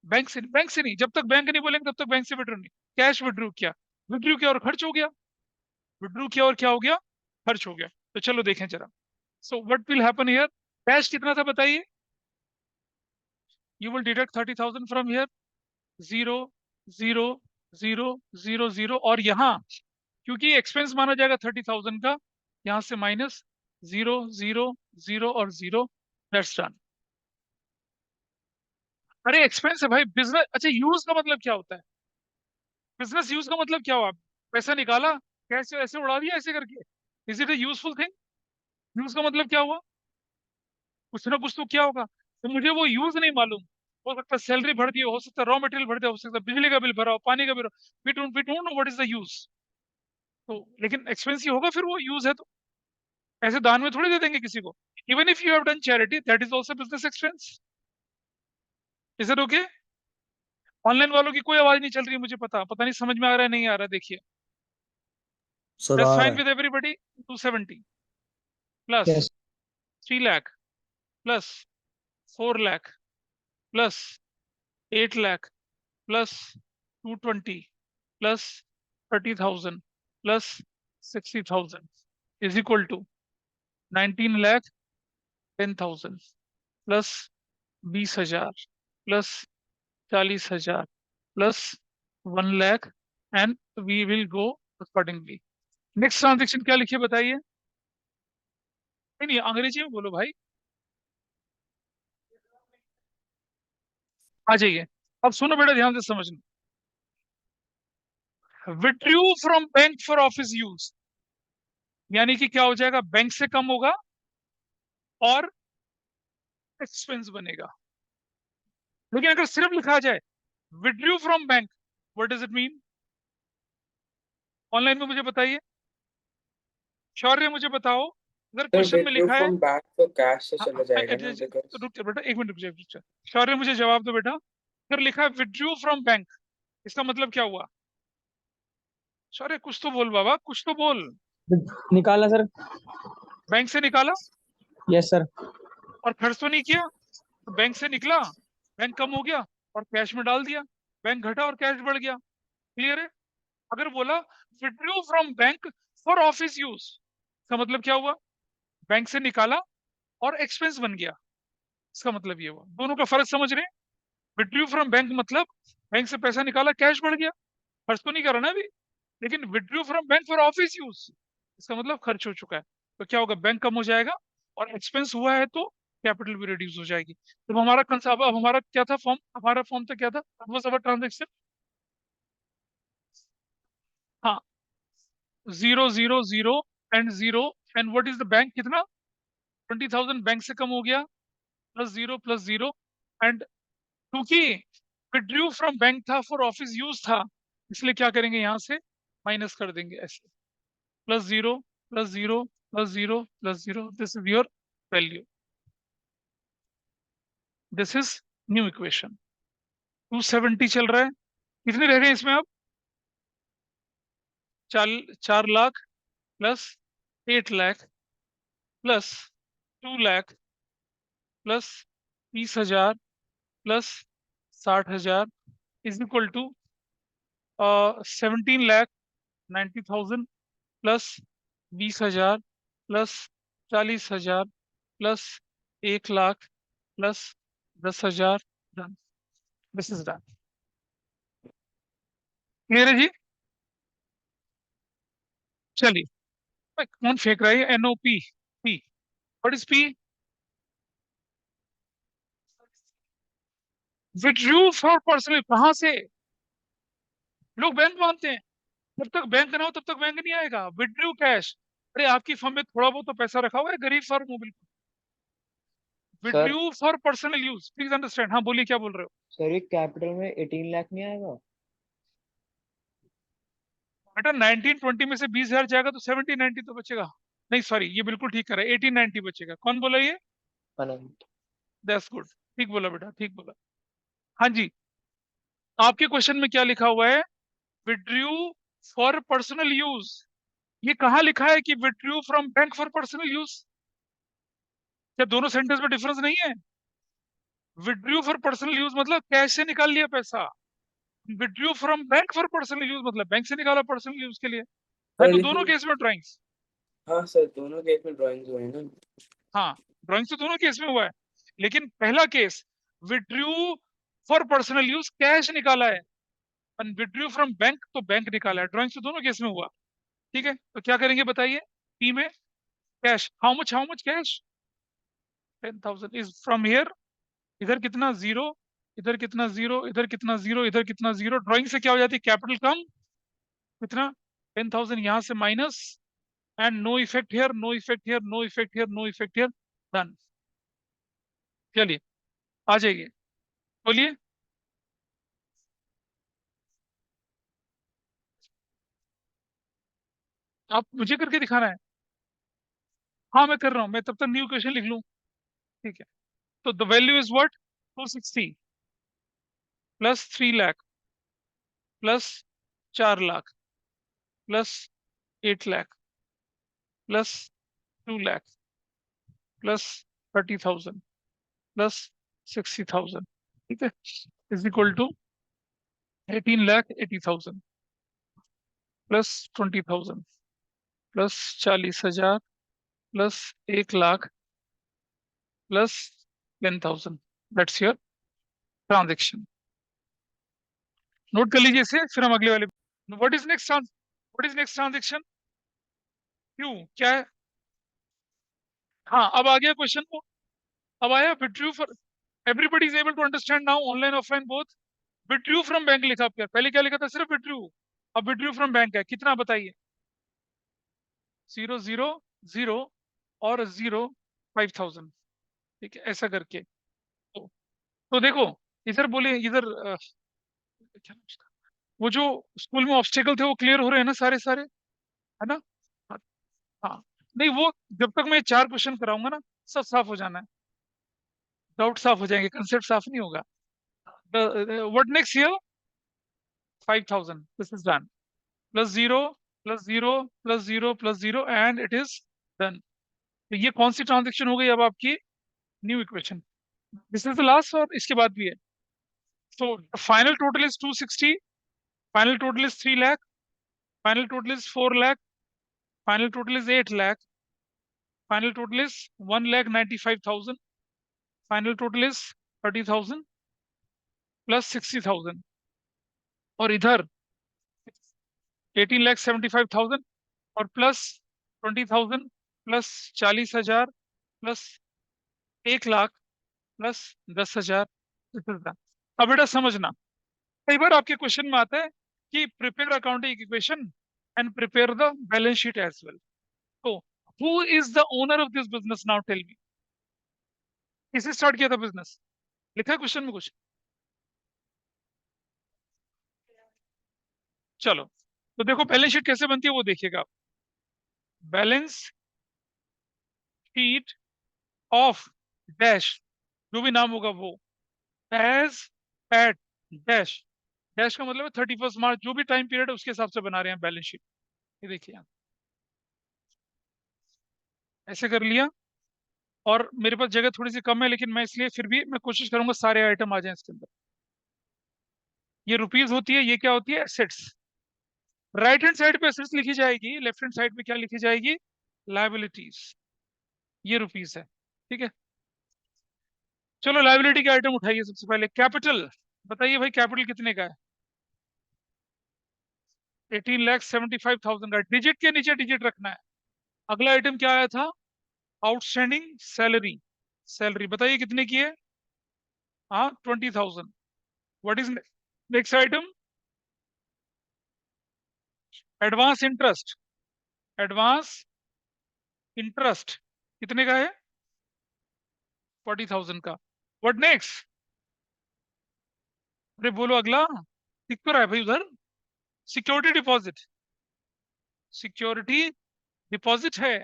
बैंक से? बैंक से नहीं, जब तक बैंक नहीं बोलेंगे तब तक बैंक से विड्रू नहीं। कैश विड्रू किया, विड्रू किया और खर्च हो गया, विड्रू किया और क्या हो गया, खर्च हो गया। तो चलो देखें जरा, so what will happen here? Cash कितना था बताइए? You will deduct 30,000 from here, zero, zero, zero, zero, zero, और यहाँ क्योंकि एक्सपेंस माना जाएगा 30,000 का, यहाँ से माइनस, जीरो, जीरो, जीरो और जीरो, दैट्स डन। अरे एक्सपेंस है भाई, बिजनेस। अच्छा यूज का मतलब क्या होता है? बिजनेस यूज का मतलब क्या हुआ? पैसा निकाला, कैसे ऐसे उड़ा दिया ऐसे करके, is it A useful thing? Use का मतलब क्या हुआ? कुछ ना कुछ तो क्या होगा, तो मुझे वो यूज नहीं मालूम। हो सकता है सैलरी भर दिए, हो सकता है रॉ मटेरियल भर दिया, हो सकता है बिजली का बिल भरा हो, पानी का bill, we don't know what is the use. तो लेकिन एक्सपेंसिव होगा फिर वो, यूज है तो। ऐसे दान में थोड़ी दे देंगे किसी को। Even if you have done charity, that is also business expense. Is it okay? Online वालों की कोई आवाज नहीं चल रही है, मुझे पता नहीं समझ में आ रहा है नहीं आ रहा, देखिए। सर दैट्स आ रहा फाइन है। With everybody. 270 plus yes 3 lakh plus 4 lakh plus 8 lakh plus 220 plus 30,000 plus 60,000 is equal to 19 lakh 10,000 plus 20,000 plus 40,000 plus 1 lakh, and we will go accordingly. Next transaction क्या लिखिए बताइए। नहीं नहीं, अंग्रेजी में बोलो भाई, आ जाइए। अब सुनो बेटा, ध्यान से समझना। Withdrew from bank for office use, यानी कि क्या हो जाएगा, बैंक से कम होगा और एक्सपेंस बनेगा। लेकिन अगर सिर्फ लिखा जाए withdrew from bank, what does it mean? Online में मुझे बताइए, शौर्य मुझे बताओ। अगर सर क्वेश्चन में विथड्रॉ लिखा है, फ्रॉम बैंक तो कैश से हाँ, चला जाएगा ना, बिकॉज रुक जा बेटा, एक मिनट रुक जा। शौर्य मुझे जवाब दो बेटा। अगर लिखा है विड्रू फ्रॉम बैंक, इसका मतलब क्या हुआ? शौर्य कुछ तो बोल बाबा, कुछ तो बोल। निकाला सर। बैंक से निकाला यस सर। और खर्च तो नहीं किया, तो बैंक से निकला, बैंक कम हो गया और कैश में डाल दिया, बैंक घटा और कैश बढ़ गया। क्लियर है? अगर बोला withdrew from bank for office use, इसका मतलब क्या हुआ? बैंक से निकाला और एक्सपेंस बन गया। इसका मतलब ये हुआ। दोनों का फर्क समझ रहे हैं? विड्रू फ्रॉम बैंक मतलब बैंक से पैसा निकाला, कैश बढ़ गया, खर्च तो नहीं करा ना अभी। लेकिन withdrew from bank for office use, इसका मतलब खर्च हो चुका है। तो क्या होगा, बैंक कम हो जाएगा और एक्सपेंस हुआ है तो कैपिटल भी रिड्यूस हो जाएगी। तो हमारा कंसेप्ट, अब हमारा क्या था फॉर्म, हमारा फॉर्म तो क्या था, वाज अवर ट्रांजेक्शन। हाँ, 0 0 0 and 0, and what is the bank, कितना? 20,000 बैंक से कम हो गया, प्लस जीरो, एंड क्योंकि विड्रू फ्रॉम बैंक था, फॉर ऑफिस यूज था, इसलिए क्या करेंगे, यहां से माइनस कर देंगे ऐसे। Plus zero plus zero plus zero plus zero, this is your value. This is new equation. 270 चल रहा है। कितने रह गए इसमें अब? 4 lakh plus 8 lakh plus 2 lakh plus 30,000 plus 60,000 is equal to 17,90,000 plus 20,000 plus 40,000 plus 1 lakh plus 10,000। Done, this is done. Clear है जी? चलिए, कौन फेंक रहा है? NOP, P, what is P? Withdrew for personal, कहां से? लोग बैंक मानते हैं, जब तक बैंक ना हो तब तक बैंक नहीं आएगा। विड्रू कैश, अरे आपकी फर्म में थोड़ा बहुत तो पैसा रखा हुआ है, गरीब फर्म हो बिल्कुल। Sir withdrew for personal use, please understand. हाँ बोलिए, क्या बोल रहे हो? सर ये कैपिटल में 18 लाख नहीं आएगा? बेटा 1920 में से 20,000 जाएगा तो 70-90 तो बचेगा। नहीं सॉरी, ये बिल्कुल ठीक कर रहा है, 18-90 बचेगा। कौन बोला ये? अनंत। दैट्स गुड, ठीक बोला बेटा, ठीक बोला। हाँ जी, आपके क्वेश्चन में क्या लिखा हुआ है? Withdrew for personal use. ये कहाँ लिखा है कि withdrew from bank for personal use? क्या दोनों सेंटेंस में डिफरेंस नहीं है? विड्रू फॉर पर्सनल यूज मतलब कैश से निकाल लिया पैसा। Withdrew from bank for personal use मतलब बैंक से निकाला पर्सनल यूज के लिए। है तो दोनों लेकिन केस में ड्राइंग्स। हाँ सर, दोनों केस में ड्राइंग्स हुए हैं ना। हाँ, ड्राइंग्स तो दोनों केस में हुआ है, लेकिन पहला case withdrew for personal use cash निकाला है, और विड्रू फ्रॉम बैंक तो बैंक निकाला है। ड्राइंग्स तो दोनों केस में हुआ। ठीक है, तो क्या करेंगे बताइए? पी में cash, how much cash? 10,000 is from here. इधर कितना? जीरो, इधर कितना? जीरो, इधर कितना? जीरो, इधर कितना? जीरो। ड्राइंग से क्या हो जाती है, कैपिटल कम, कितना? 10,000 यहां से minus, and no effect here, no effect here, no effect here, no effect here. Done. चलिए, आ जाइए, बोलिए। आप मुझे करके दिखाना है? हाँ मैं कर रहा हूँ, मैं तब तक न्यू क्वेश्चन लिख लूँ। ठीक है, तो the value is what, 260 plus 3 lakh plus 4 lakh plus 8 lakh plus 2 lakh plus 30,000 plus 60,000, ठीक है, is equal to 18,80,000 plus 20,000 plus 40,000 plus 1 lakh plus 10,000। That's your transaction. Note कर लीजिए इसे, फिर हम अगले वाले। What is next, what is next transaction, क्यों, क्या है? हाँ अब आ गया क्वेश्चन को, अब आया withdrew for, everybody is able to understand now, online offline both. Withdrew from bank लिखा आपका, पहले क्या लिखा था, सिर्फ विड्रू, अब विड्रू फ्रॉम बैंक है, कितना बताइए? 0 0 0 और 0 5,000, ठीक है, ऐसा करके। तो देखो इधर बोले, इधर क्या नाम उसका? वो जो स्कूल में ऑब्स्टेकल थे वो क्लियर हो रहे हैं ना, सारे सारे, है ना? हाँ हाँ। नहीं वो जब तक मैं 4 क्वेश्चन कराऊंगा ना, सब साफ हो जाना है, डाउट साफ हो जाएंगे, कंसेप्ट साफ नहीं होगा। What next here, 5,000, this is done, plus 0 plus 0 plus 0 plus 0 and it is done. तो ये कौन सी ट्रांजेक्शन हो गई अब आपकी, new equation. This is the last, और इसके बाद भी है। So the final total is 260, final total is 3 lakh, final total is 4 lakh, final total is 8 lakh, final total is 1,95,000, final total is 30,000 plus 60,000, और इधर 18,75,000 और plus 20,000 plus 40,000 plus 1 lakh plus 10,000। अब बेटा समझना, कई बार आपके क्वेश्चन में आता है कि prepare accounting equation and prepare the balance sheet as well. तो who is the owner of this business, now tell me, किसने स्टार्ट किया था बिजनेस, लिखा है क्वेश्चन में कुछ? चलो तो देखो बैलेंस शीट कैसे बनती है वो देखिएगा आप। बैलेंस शीट ऑफ डैश, जो भी नाम होगा वो, एज एट डैश, डैश का मतलब है 31 मार्च, जो भी टाइम पीरियड है उसके हिसाब से बना रहे हैं बैलेंस शीट। ये देखिए आप ऐसे कर लिया, और मेरे पास जगह थोड़ी सी कम है, लेकिन मैं इसलिए फिर भी मैं कोशिश करूंगा सारे आइटम आ जाएं इसके अंदर। ये रुपीज होती है, ये क्या होती है, एसेट्स। राइट हैंड साइड पे एसेट्स लिखी जाएगी, लेफ्ट हैंड साइड पे क्या लिखी जाएगी, लायबिलिटीज। ये रुपीज है, ठीक है। चलो लायबिलिटी के आइटम उठाइए, सबसे पहले कैपिटल, बताइए भाई कैपिटल कितने का है? 18,75,000 का, डिजिट के नीचे डिजिट रखना है। अगला आइटम क्या आया था, आउटस्टैंडिंग सैलरी, सैलरी बताइए कितने की है? हाँ 20,000। What is next item, advance interest, advance interest कितने का है? 40,000 का। व्हाट नेक्स्ट, अरे बोलो अगला, दिख तो रहा है भाई उधर, सिक्योरिटी डिपॉजिट, सिक्योरिटी डिपॉजिट है,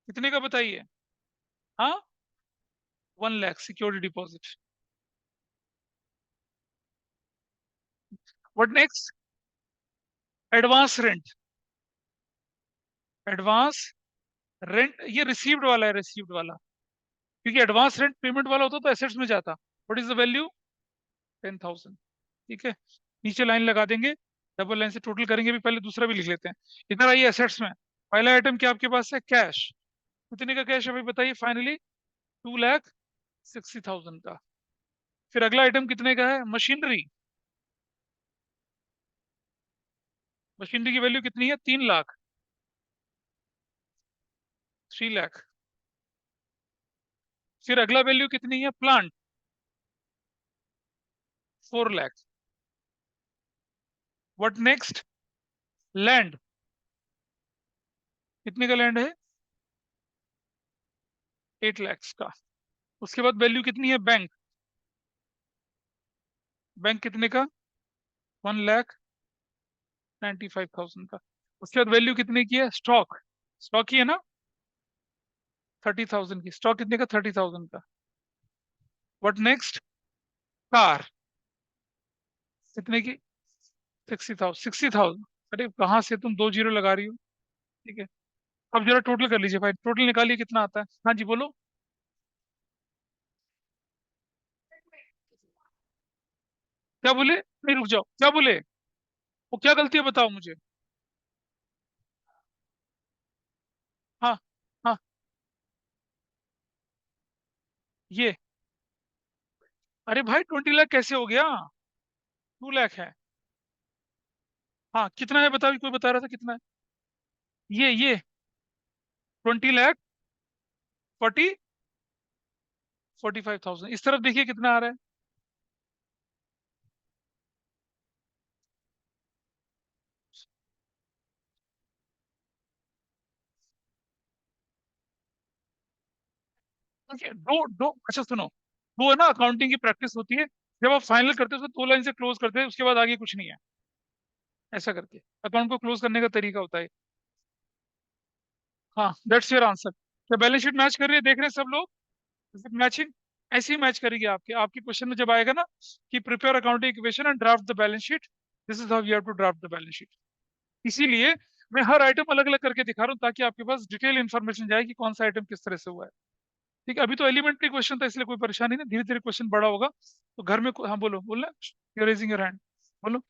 कितने का बताइए? हाँ 1 lakh security deposit. What next, advance rent, advance rent ये रिसीव्ड वाला है, रिसीव्ड वाला, क्योंकि एडवांस रेंट पेमेंट वाला होता तो एसेट्स में जाता। व्हाट इज द वैल्यू, 10,000, ठीक है। नीचे लाइन लगा देंगे, डबल लाइन से टोटल करेंगे भी, पहले दूसरा भी लिख लेते हैं। इधर आइए एसेट्स में, पहला आइटम क्या आपके पास है, कैश, कितने का कैश है भाई बताइए फाइनली, 2,60,000 का। फिर अगला आइटम कितने का है, मशीनरी, मशीनरी की वैल्यू कितनी है, 3 लाख, 3 लाख। फिर अगला वैल्यू कितनी है, plant, 4 lakh. What next, land, कितने का लैंड है, 8 लाख का। उसके बाद वैल्यू कितनी है, बैंक, बैंक कितने का, 1,95,000 का। उसके बाद वैल्यू कितने की है, स्टॉक, स्टॉक ही है ना, 30,000 की स्टॉक कितने का? 30,000 का। What next? कार कितने की? 60,000। 60,000। अरे कहाँ से तुम 2 जीरो लगा रही हो? ठीक है, अब जरा टोटल कर लीजिए भाई, टोटल निकालिए कितना आता है। हाँ जी बोलो। क्या बोले? नहीं रुक जाओ, क्या बोले? वो क्या गलती है बताओ मुझे। हाँ हाँ, ये अरे भाई 20 लाख कैसे हो गया? 2 लाख है। हाँ कितना है बताओ, कोई बता रहा था कितना है? ये 20 लाख 45,000। इस तरफ देखिए कितना आ रहा है। देखिए दो दो, अच्छा सुनो, वो है ना अकाउंटिंग की प्रैक्टिस होती है, जब आप फाइनल करते हो तो 2 लाइन से क्लोज करते हैं, उसके बाद आगे कुछ नहीं है। ऐसा करके अकाउंट को क्लोज करने का तरीका होता है। हाँ दैट्स योर आंसर। क्या बैलेंस शीट मैच कर रही है? देख रहे हैं सब लोग? मैचिंग ऐसे ही मैच करेगी आपके आपके क्वेश्चन में जब आएगा ना कि prepare accounting equation and draft the balance sheet, this is how you have to draft the balance sheet. इसीलिए मैं हर आइटम अलग अलग करके दिखा रहा हूँ ताकि आपके पास डिटेल इन्फॉर्मेशन जाए कि कौन सा आइटम किस तरह से हुआ है। ठीक है, अभी तो एलिमेंट्री क्वेश्चन था इसलिए कोई परेशानी नहीं, धीरे धीरे क्वेश्चन बड़ा होगा तो घर में हाँ बोलो, बोलना, यू रेजिंग योर हैंड, बोलो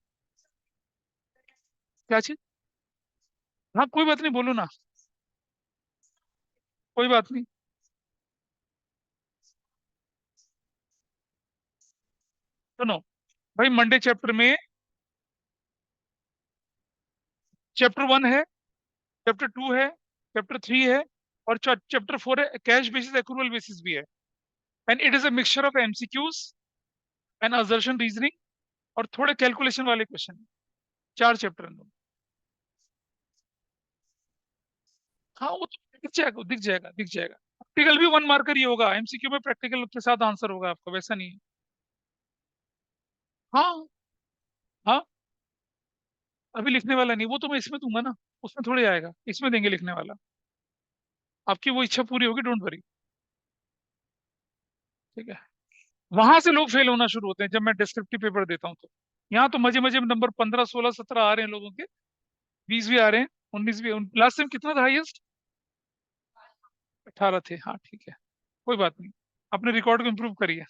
क्या चीज। हाँ कोई बात नहीं, बोलो ना, कोई बात नहीं। सुनो भाई, मंडे चैप्टर में चैप्टर 1 है, चैप्टर 2 है, चैप्टर 3 है, और चैप्टर 4 है, कैश बेसिस एक्रूवल बेसिस भी है। And it is a mixture of MCQs and assertion reasoning और थोड़े कैलकुलेशन वाले क्वेश्चन। 4 चैप्टर हैं दोनों। हाँ वो तो दिख जाएगा, दिख जाएगा, दिख जाएगा। प्रैक्टिकल भी 1 मार्कर ही होगा, एमसीक्यू में प्रैक्टिकल के साथ आंसर होगा आपका, वैसा नहीं है। हाँ हाँ, अभी लिखने वाला नहीं, वो तो मैं इसमें दूंगा ना, उसमें थोड़ी आएगा, इसमें देंगे लिखने वाला। आपकी वो इच्छा पूरी होगी, डोंट वरी। ठीक है, वहां से लोग फेल होना शुरू होते हैं जब मैं डिस्क्रिप्टिव पेपर देता हूँ तो। यहाँ तो मजे मजे में नंबर 15 16 17 आ रहे हैं लोगों के, 20 भी आ रहे हैं, 19 भी। लास्ट टाइम कितना था हाईएस्ट? 18 थे। हाँ ठीक है, कोई बात नहीं, अपने रिकॉर्ड को इम्प्रूव करिए।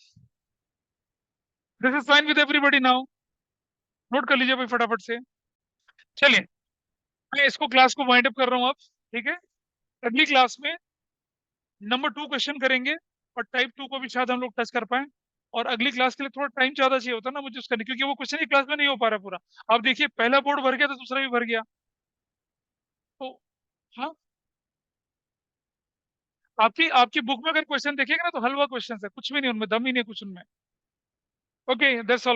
This is fine with everybody now, note कर लीजिए भाई फटाफट से। चलिए, मैं इसको क्लास को वाइंड अप कर रहा हूँ अब। ठीक है, अगली क्लास में नंबर 2 क्वेश्चन करेंगे, और टाइप 2 को भी शायद हम लोग टच कर पाए। और अगली क्लास के लिए थोड़ा टाइम ज्यादा चाहिए होता है ना मुझे उसका, क्योंकि वो क्वेश्चन एक क्लास में नहीं हो पा रहा पूरा। आप देखिए, पहला बोर्ड भर गया तो दूसरा भी भर गया। तो हाँ, आपकी आपकी बुक में अगर क्वेश्चन देखिएगा ना तो हलवा क्वेश्चन है, कुछ भी नहीं उनमें, दम ही नहीं कुछ उनमें। Okay that's all.